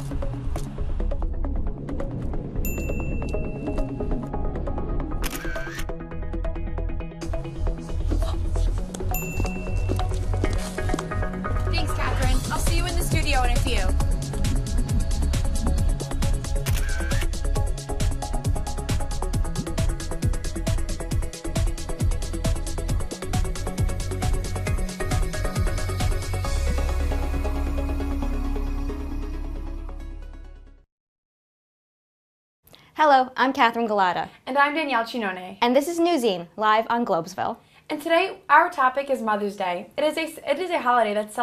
Thanks, Catherine. I'll see you in the studio in a few. Hello, I'm Catherine Galata. And I'm Danielle Chinone. And this is Newszine, live on Globesville. And today, our topic is Mother's Day. It is a holiday that's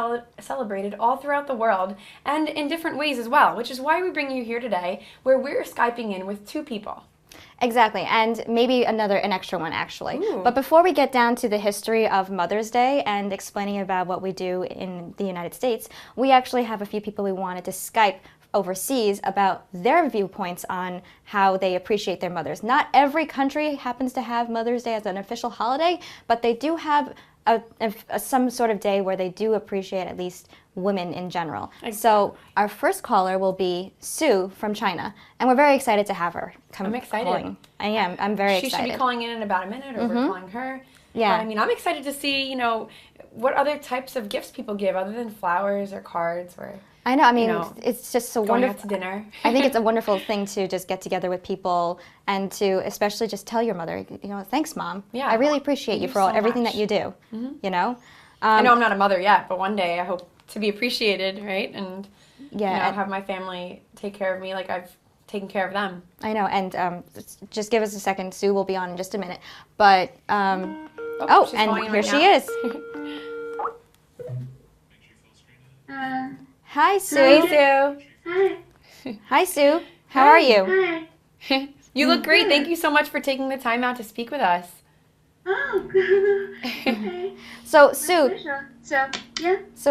celebrated all throughout the world, and in different ways as well, which is why we bring you here today, where we're Skyping in with two people. Exactly, and maybe an extra one actually. Ooh. But before we get down to the history of Mother's Day and explaining about what we do in the United States, we actually have a few people we wanted to Skype overseas about their viewpoints on how they appreciate their mothers. Not every country happens to have Mother's Day as an official holiday, but they do have some sort of day where they do appreciate at least women in general. Exactly. So our first caller will be Sue from China, and we're very excited to have her come. I'm excited. Calling. I am. I'm very excited. She should be calling in about a minute, or we're calling her. Yeah. But, I mean, I'm excited to see, what other types of gifts people give other than flowers or cards or... I know. I mean, it's just so going wonderful. out to dinner. I think it's a wonderful thing to just get together with people and to especially just tell your mother, thanks, Mom. Yeah. I really appreciate you for everything that you do. Mm-hmm. I know I'm not a mother yet, but one day I hope to be appreciated, right? And have my family take care of me like I've taken care of them. I know. And just give us a second. Sue will be on in just a minute. But and here she is. Hi, Sue. Hey, Sue. Hi. Hi, Sue. How are you? Hi. You look great. Thank you so much for taking the time out to speak with us. Oh, okay. So, Sue. So,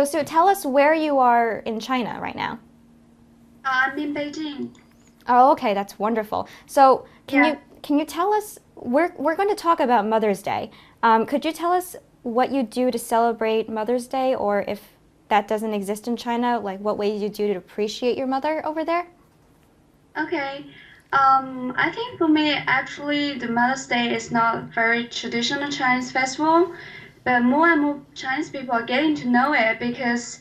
Sue, tell us where you are in China right now. I'm in Beijing. Oh, okay. That's wonderful. So, can you tell us? We're going to talk about Mother's Day. Could you tell us what you do to celebrate Mother's Day, or if that doesn't exist in China, like what ways you do to appreciate your mother over there? Okay. I think for me, actually, the Mother's Day is not very traditional Chinese festival, but more and more Chinese people are getting to know it because,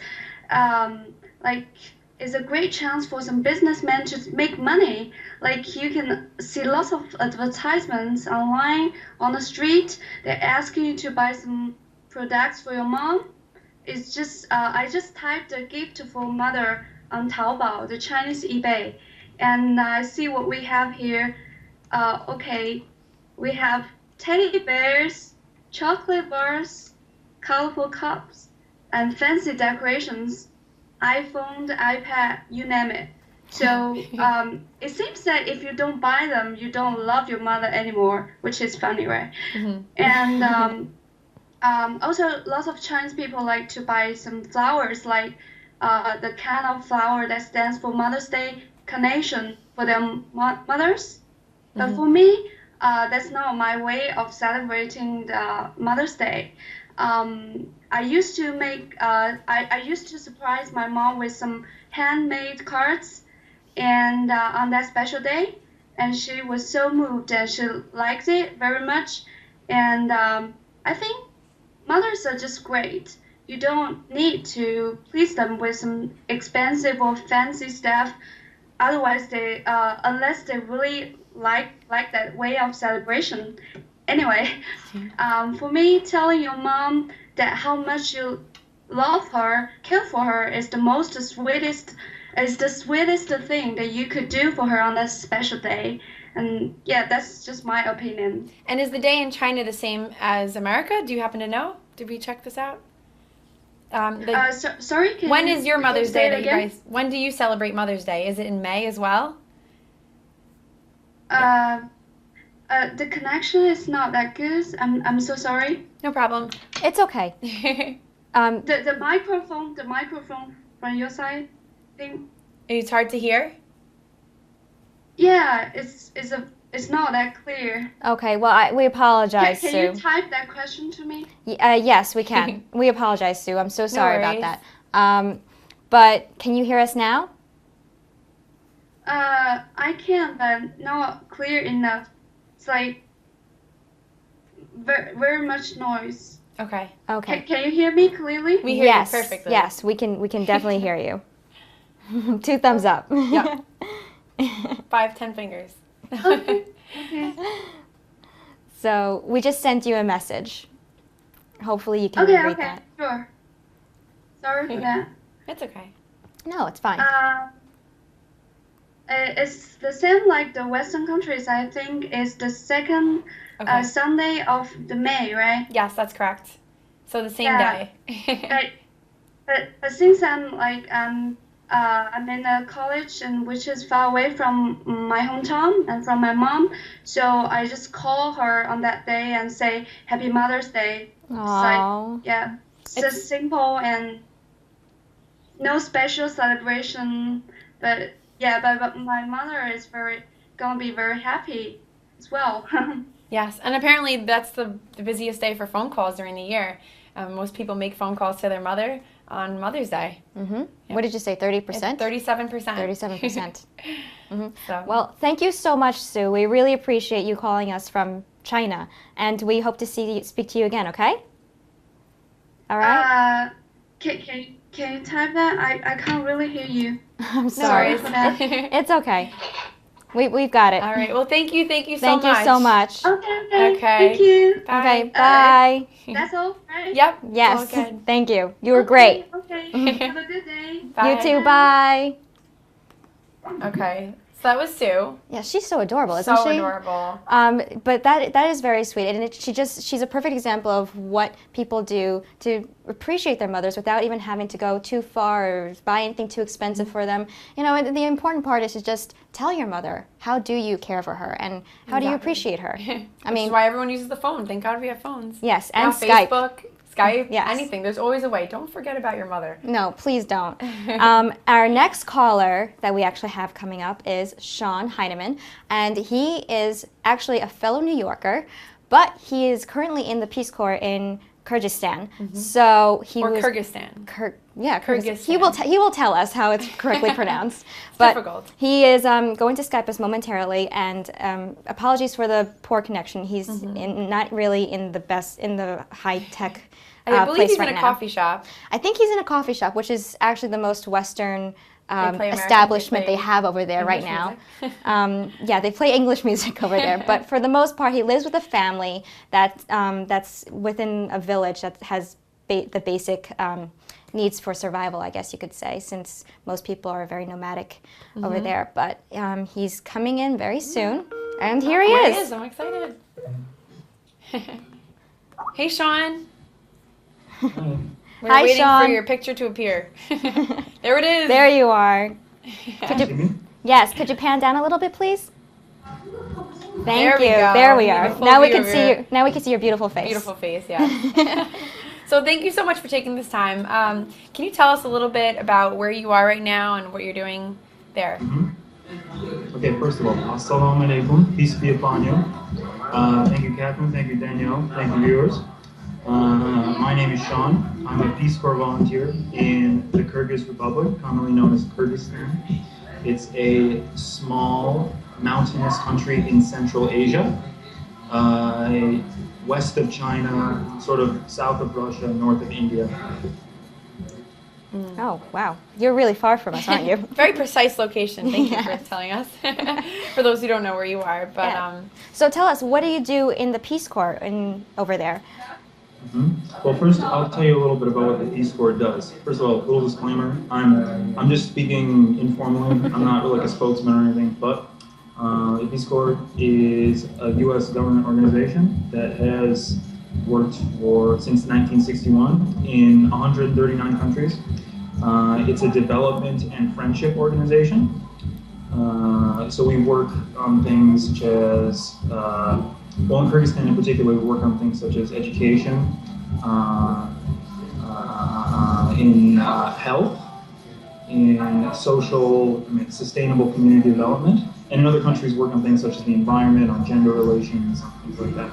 it's a great chance for some businessmen to make money. Like you can see lots of advertisements online on the street. They're asking you to buy some products for your mom. It's just I just typed a gift for mother on Taobao, the Chinese eBay, and I see what we have here. Okay, we have teddy bears, chocolate bars, colorful cups, and fancy decorations, iPhone, iPad, you name it. So it seems that if you don't buy them, you don't love your mother anymore, which is funny, right? Mm-hmm. And also, lots of Chinese people like to buy some flowers, like the kind of flower that stands for Mother's Day, carnation, for their mothers. But for me, that's not my way of celebrating the Mother's Day. I used to I used to surprise my mom with some handmade cards, and on that special day, and she was so moved and she liked it very much. And I think mothers are just great. You don't need to please them with some expensive or fancy stuff. Otherwise, unless they really like that way of celebration. Anyway, for me, telling your mom that how much you love her, care for her, is the sweetest thing that you could do for her on that special day. And yeah, that's just my opinion. And is the day in China the same as America? Do you happen to know? Did we check this out? Sorry. When is your Mother's Day that you guys? When do you celebrate Mother's Day? Is it in May as well? The connection is not that good. I'm so sorry. No problem. It's okay. The microphone from your side thing. It's hard to hear. Yeah, it's not that clear. Okay, well, we apologize, Sue. Can you type that question to me? Yes, we can. We apologize, Sue. I'm so sorry about that. But can you hear us now? I can, but not clear enough. It's like very much noise. Okay. Okay. Can you hear me clearly? We hear Yes. you perfectly. Yes, we can definitely hear you. 2 thumbs up. Yep. 5, 10 fingers. Okay. Okay. So we just sent you a message. Hopefully you can Okay. read Okay. that. Sure. Sorry for that. It's okay. No, it's fine. It's the same like the Western countries. I think it's the second Okay. Sunday of the May, right? Yes, that's correct. So the same Yeah. day. But since I'm in a college and which is far away from my hometown and from my mom, so I just call her on that day and say Happy Mother's Day. It's like, Aww. yeah, it's just simple and no special celebration. But yeah, but my mother is gonna be very happy as well. Yes, and apparently that's the busiest day for phone calls during the year. Most people make phone calls to their mother on Mother's Day. Mm-hmm. What did you say, 30%? It's 37%. 37%. Mm-hmm. So. Well, thank you so much, Sue. We really appreciate you calling us from China, and we hope to speak to you again, okay? All right? Can you type that? I can't really hear you. I'm No sorry. worries. for that. It's okay. We've got it. All right. Well, thank you so much. Thank you so much. Okay. Okay. Thank you. Bye. Okay, bye. That's all, right? Yep. Yes, All good. thank you. You were great. Okay. Have a good day. Bye. You too, bye. Okay. So that was Sue. Yeah, she's so adorable, isn't So she? adorable. But that is very sweet, and she's a perfect example of what people do to appreciate their mothers without even having to go too far or buy anything too expensive for them. You know, and the important part is to just tell your mother, how do you care for her and how do you Exactly. appreciate her? I Which mean, is why everyone uses the phone. Thank God we have phones. yes, Now, and Skype. Facebook, Skype, Yes. anything. There's always a way. Don't forget about your mother. No, please don't. Our next caller that we actually have coming up is Sean Heineman, and he is actually a fellow New Yorker, but he is currently in the Peace Corps in Kyrgyzstan. So he Or was Kyrgyzstan. Kyrgyzstan. Kyrgyzstan. He will tell us how it's correctly pronounced. But difficult. he is going to Skype us momentarily, and apologies for the poor connection. He's not really in the high tech. I believe place he's right in a now. coffee shop. I think he's in a coffee shop, which is actually the most Western play American- establishment they they play have over there right English now. music. Yeah, they play English music over there, but for the most part, he lives with a family that's within a village that has the basic needs for survival, I guess you could say, since most people are very nomadic over there. But he's coming in very soon, and here he There is. he is. I'm excited. Hey, Sean. We're Hi, waiting Sean. for your picture to appear. There it is. There you are. Could See me? Yes, could you pan down a little bit, please? Thank There we you. go. There we We are. have a full Now we view can of see your- your, now we can see your beautiful face. Beautiful face, yeah. So thank you so much for taking this time. Can you tell us a little bit about where you are right now and what you're doing there? Okay, first of all, assalamu alaikum, peace be upon you. Thank you, Catherine, thank you, Danielle, thank you, viewers. My name is Sean. I'm a Peace Corps volunteer in the Kyrgyz Republic, commonly known as Kyrgyzstan. It's a small mountainous country in Central Asia, west of China, sort of south of Russia, north of India. Oh, wow. You're really far from us, aren't you? Very precise location. Thank you for Yes. telling us. For those who don't know where you are, but Yeah. So tell us, what do you do in the Peace Corps over there? Well, first, I'll tell you a little bit about what the Peace Corps does. First of all, a little disclaimer: I'm just speaking informally. I'm not like a spokesman or anything. But the Peace Corps is a U.S. government organization that has worked since 1961 in 139 countries. It's a development and friendship organization. So we work on things such as well, in Kyrgyzstan in particular, we work on things such as education, in health, in social, sustainable community development, and in other countries work on things such as the environment, on gender relations, things like that.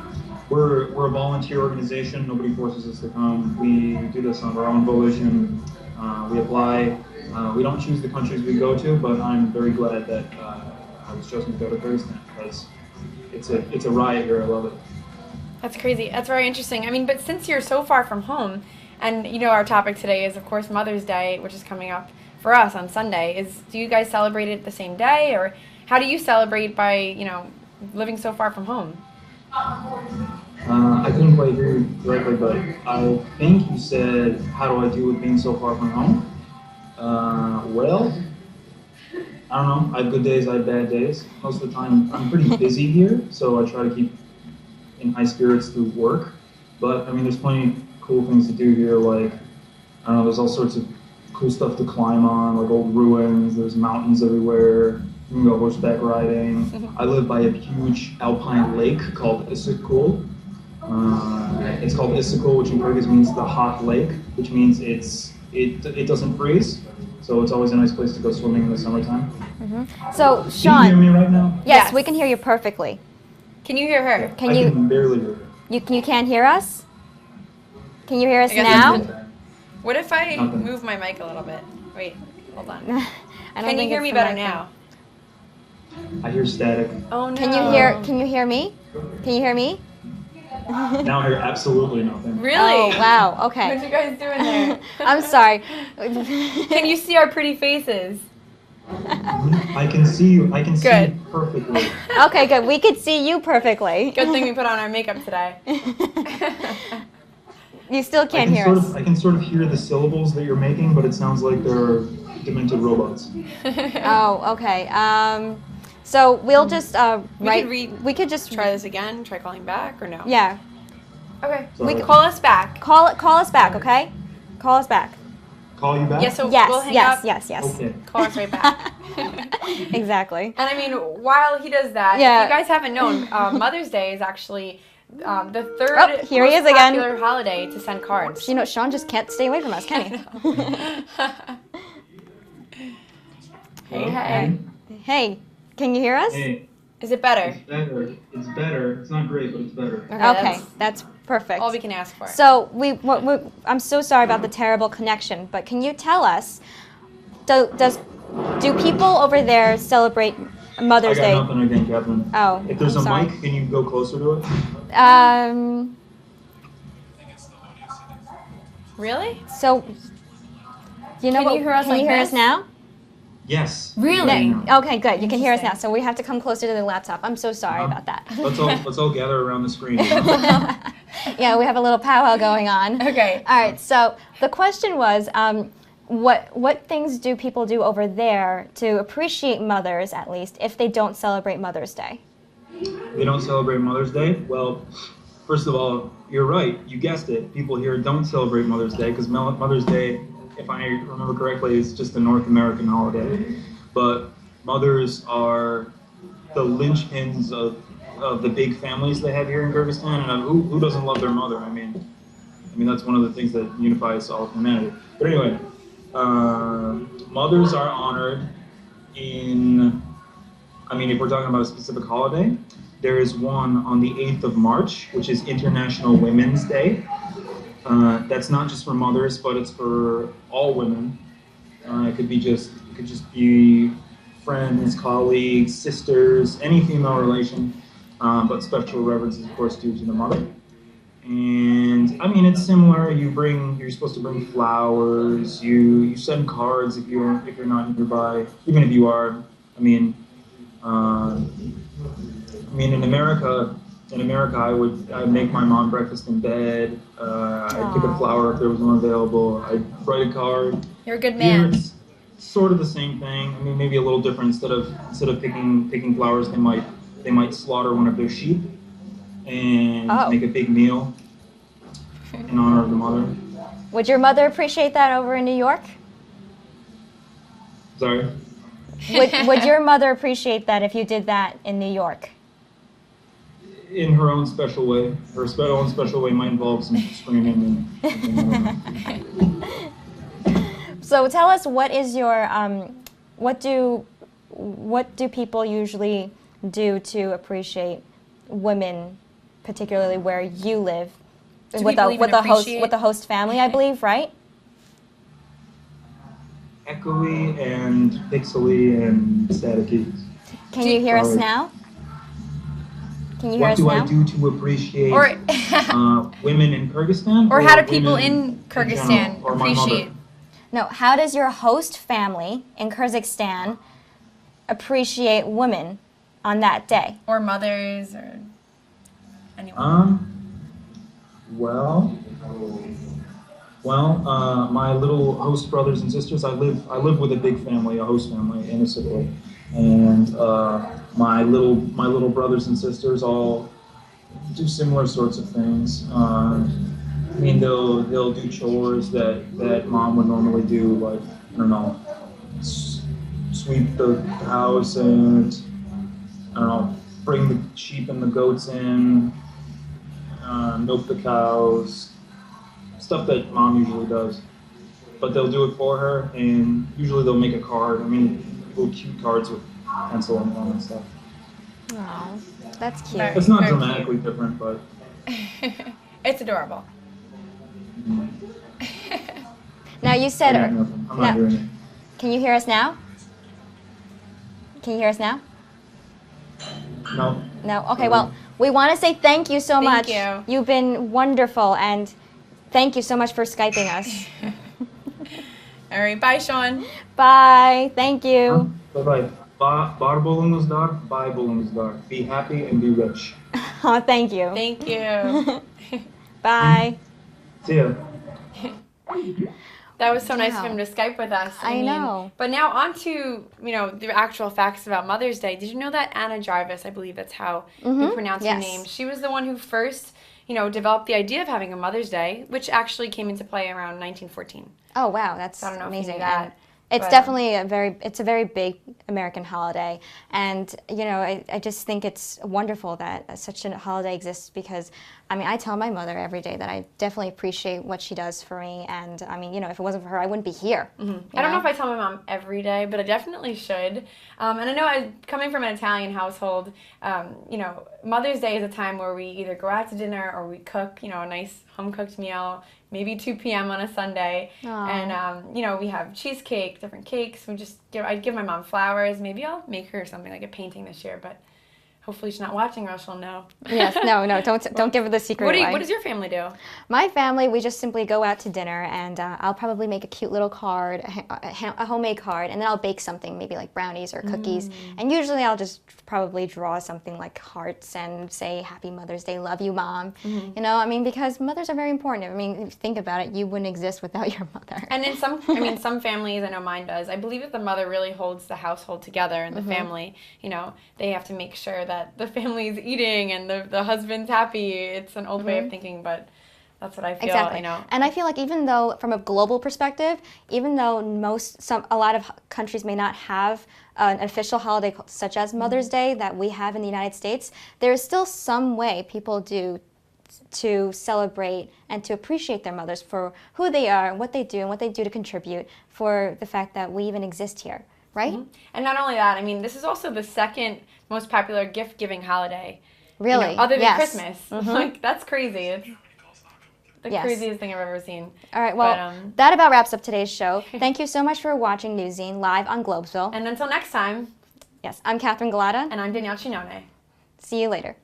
We're a volunteer organization. Nobody forces us to come. We do this on our own volition. We apply We don't choose the countries we go to, but I'm very glad that I was chosen to go to Kyrgyzstan because it's a riot here. I love it. That's crazy. That's very interesting. I mean, but since you're so far from home, and you know our topic today is, of course, Mother's Day, which is coming up for us on Sunday. Do you guys celebrate it the same day, or how do you celebrate by, you know, living so far from home? I couldn't quite hear you directly, but I think you said, how do I deal with being so far from home? Well, I don't know. I have good days, I have bad days. Most of the time, I'm pretty busy here, so I try to keep in high spirits through work. But, I mean, there's plenty of cool things to do here, like, I don't know, there's all sorts of cool stuff to climb on, like old ruins, there's mountains everywhere, you can go horseback riding. I live by a huge alpine lake called Issyk. It's called Issyk, which in Kyrgyz means the hot lake, which means it doesn't freeze. So it's always a nice place to go swimming in the summertime. So, Can Sean. you hear me right now? Yes, we can hear you perfectly. Can you hear her? I can barely hear you. You can't hear us? Can you hear us I guess now? What if I Nothing. move my mic a little bit? Wait, hold on. I don't Can you think hear it's me the better mic now? I hear static. Oh no. Can you hear me? Can you hear me? Now I hear absolutely nothing. Really? Oh, wow. What Okay. you guys doing there? I'm sorry. Can you see our pretty faces? I can see you. I can see Good. you perfectly. Okay, good. We could see you perfectly. Good thing we put on our makeup today. You still can't hear us. I can sort of hear the syllables that you're making, but it sounds like they're demented robots. Oh, okay. So we'll just we could just Try this again. Try calling back or no? Yeah. Okay. Sorry. Call us back. Call us back, okay? Call us back. Call you back? Yeah. So Yes, we'll hang yes, up. yes, yes. Okay. Call us right back. Exactly. And I mean, while he does that, Yeah. if you guys haven't known, Mother's Day is actually the third Oh, here he most is again. popular holiday to send cards. You know, Sean just can't stay away from us, can he? Hey, hey. Hey, can you hear us? Hey, Is it better? it's better. It's better. It's not great, but it's better. Okay, that's perfect. all we can ask for. So I'm so sorry about the terrible connection, but can you tell us, do people over there celebrate Mother's I got Day? nothing again, Catherine. Oh, If there's I'm a sorry. mic, can you go closer to it? Really? So, you know Can what? you hear us can you like hear this? us now? Yes. Really? Okay, good. You can hear us now. Interesting. So we have to come closer to the laptop. I'm so sorry about that. Let's all gather around the screen. You know? Yeah, we have a little powwow going on. Okay. All right. So the question was, what things do people do over there to appreciate mothers, at least, if they don't celebrate Mother's Day? They don't celebrate Mother's Day? Well, first of all, you're right. You guessed it. People here don't celebrate Mother's Day because Mother's Day, if I remember correctly, is just a North American holiday. But mothers are the linchpins of the big families they have here in Kyrgyzstan. And who doesn't love their mother? I mean, that's one of the things that unifies all of humanity. But anyway, mothers are honored in, if we're talking about a specific holiday, there is one on the 8th of March, which is International Women's Day. That's not just for mothers, but it's for all women. It could just be friends, colleagues, sisters, any female relation. But special reverence is of course due to the mother. And it's similar. You're supposed to bring flowers. You send cards if you're not nearby. Even if you are, in America, I'd make my mom breakfast in bed. I'd pick a flower if there was one available. I'd write a card. You're a good Here man. it's sort of the same thing. Maybe a little different. Instead of picking flowers, they might slaughter one of their sheep and make a big meal in honor of the mother. Would your mother appreciate that over in New York? Sorry. Would your mother appreciate that if you did that in New York? In her own special way. Her own special way might involve some screaming and So tell us, what is your what do people usually do to appreciate women, particularly where you live, Do with people the even with the host appreciate- with the host family, I believe, right? echoey and pixely and staticky. Can you hear us Sorry. now? Can you hear What us do now? I do to appreciate Or women in Kyrgyzstan? or how do people women in Kyrgyzstan general, or my mother? appreciate? No, how does your host family in Kyrgyzstan appreciate women on that day? Or mothers or anyone? My little host brothers and sisters. I live with a big family, a host family in Italy, and my little brothers and sisters all do similar sorts of things. I mean, they'll do chores that mom would normally do, like, I don't know, sweep the house and, I don't know, bring the sheep and the goats in, milk the cows, stuff that mom usually does. But they'll do it for her, and usually they'll make a card. I mean, little cute cards with pencil on them and stuff. Oh, that's cute. Right. It's not Very dramatically different, but It's adorable. Now you said, I got nothing. I'm not no. doing it. Can you hear us now? Can you hear us now? No. No? Okay, well, we want to say thank you so much. Thank you. You've been wonderful, and thank you so much for Skyping us. All right, bye, Sean. Bye. Thank you. Bye-bye. Bar bolunuz dar, bay bolunuz dar. Be happy and be rich. Oh, thank you. Thank you. Bye. See ya. That was so nice Wow. of him to Skype with us. I know. But now on to, the actual facts about Mother's Day. Did you know that Anna Jarvis, I believe that's how you pronounce her Yes. name, she was the one who first, developed the idea of having a Mother's Day, which actually came into play around 1914. Oh, wow. That's I don't know if you amazing. knew that, And it's but, definitely it's a very big American holiday. And, I just think it's wonderful that such a holiday exists because, I tell my mother every day that I definitely appreciate what she does for me. And, if it wasn't for her, I wouldn't be here. I don't know if I tell my mom every day, but I definitely should. And I know coming from an Italian household, Mother's Day is a time where we either go out to dinner or we cook, a nice home-cooked meal, maybe 2 p.m. on a Sunday. Aw. And, we have cheesecake, different cakes. I'd give my mom flowers. Maybe I'll make her something like a painting this year, but hopefully she's not watching or else she'll know. Yes, no, don't give her the secret away. What does your family do? My family, we just simply go out to dinner, and I'll probably make a cute little card, a homemade card, and then I'll bake something, maybe like brownies or cookies. And usually I'll just probably draw something like hearts and say, Happy Mother's Day, love you, Mom. Because mothers are very important. If you think about it, you wouldn't exist without your mother. And in some families, I know mine does, I believe that the mother really holds the household together and the family. They have to make sure that the family's eating and the husband's happy. It's an old way of thinking, but that's what I feel. Exactly. And I feel like even though, from a global perspective, even though a lot of countries may not have an official holiday such as Mother's Day that we have in the United States, there is still some way people do to celebrate and to appreciate their mothers for who they are, what they do, and what they do to contribute for the fact that we even exist here, right? And not only that, this is also the second most popular gift-giving holiday. Really? Other than Yes. Christmas. Like, that's crazy. It's the Yes. craziest thing I've ever seen. All right, well, that about wraps up today's show. Thank you so much for watching Newszine live on Globesville. And until next time, Yes, I'm Catherine Galata. and I'm Danielle Chinone. See you later.